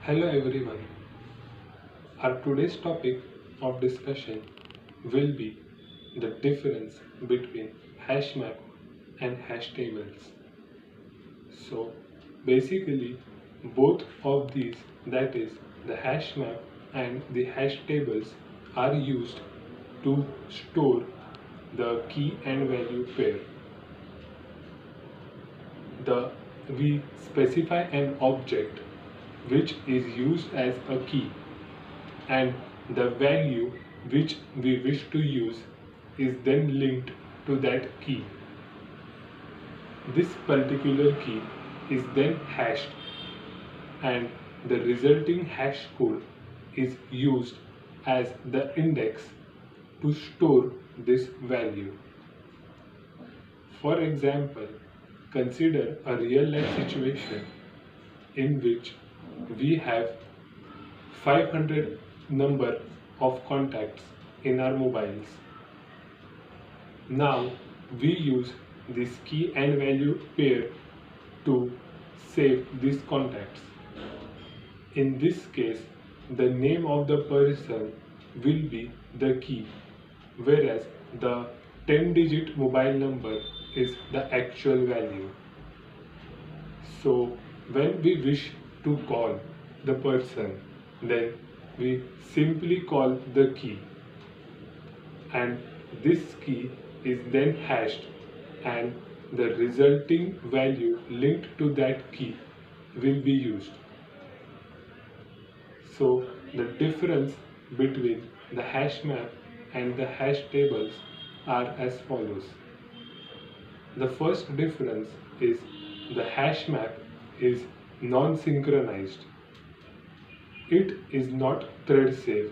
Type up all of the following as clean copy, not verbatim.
Hello everyone. Our today's topic of discussion will be the difference between hash map and hash tables. So basically both of these, that is the hash map and the hash tables, are used to store the key and value pair. We specify an object which is used as a key, and the value which we wish to use is then linked to that key. This particular key is then hashed, and the resulting hash code is used as the index to store this value. For example, consider a real life situation in which we have 500 number of contacts in our mobiles. Now we use this key and value pair to save these contacts. In this case, the name of the person will be the key, whereas the 10-digit mobile number is the actual value. So when we wish to call the person, then we simply call the key, and this key is then hashed, and the resulting value linked to that key will be used. So the difference between the hash map and the hash tables are as follows. The first difference is the hash map is non-synchronized. It is not thread safe,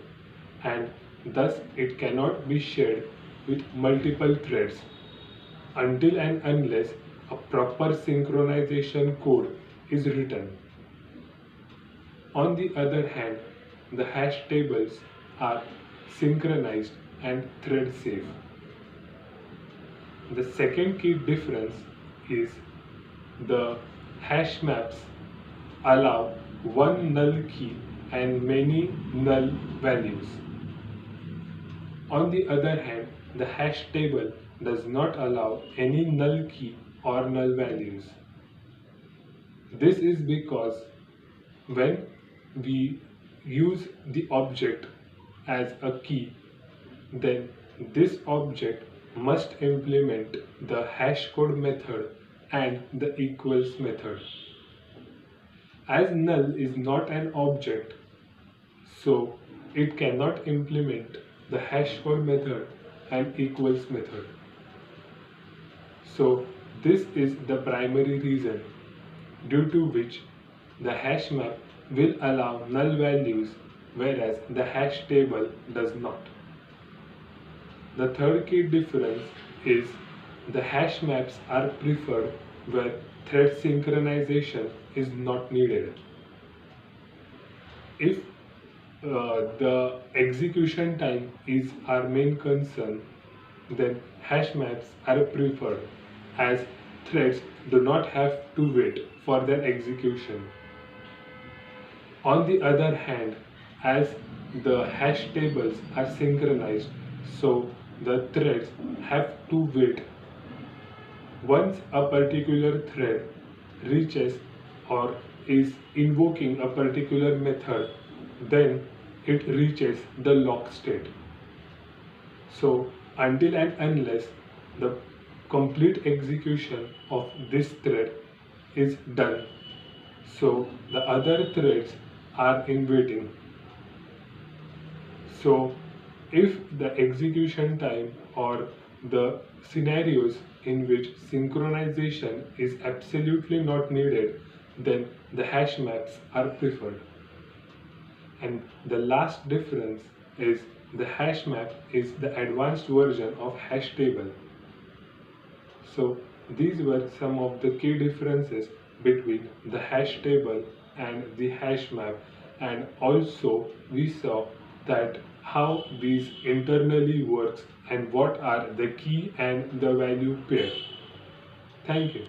and thus it cannot be shared with multiple threads until and unless a proper synchronization code is written. On the other hand, the hash tables are synchronized and thread safe. The second key difference is the hash maps allow one null key and many null values. On the other hand, the hash table does not allow any null key or null values. This is because when we use the object as a key, then this object must implement the hash code method and the equals method. As null is not an object, so it cannot implement the hash code method and equals method. So this is the primary reason due to which the hash map will allow null values, whereas the hash table does not. The third key difference is the hash maps are preferred where thread synchronization is not needed. If the execution time is our main concern, then hash maps are preferred as threads do not have to wait for their execution. On the other hand, as the hash tables are synchronized, so the threads have to wait. Once a particular thread reaches or is invoking a particular method, then it reaches the lock state. So until and unless the complete execution of this thread is done, so the other threads are in waiting. So if the execution time or the scenarios in which synchronization is absolutely not needed, then the hash maps are preferred. And the last difference is the hash map is the advanced version of hash table. So these were some of the key differences between the hash table and the hash map, and also we saw that how these internally works and what are the key and the value pair. Thank you.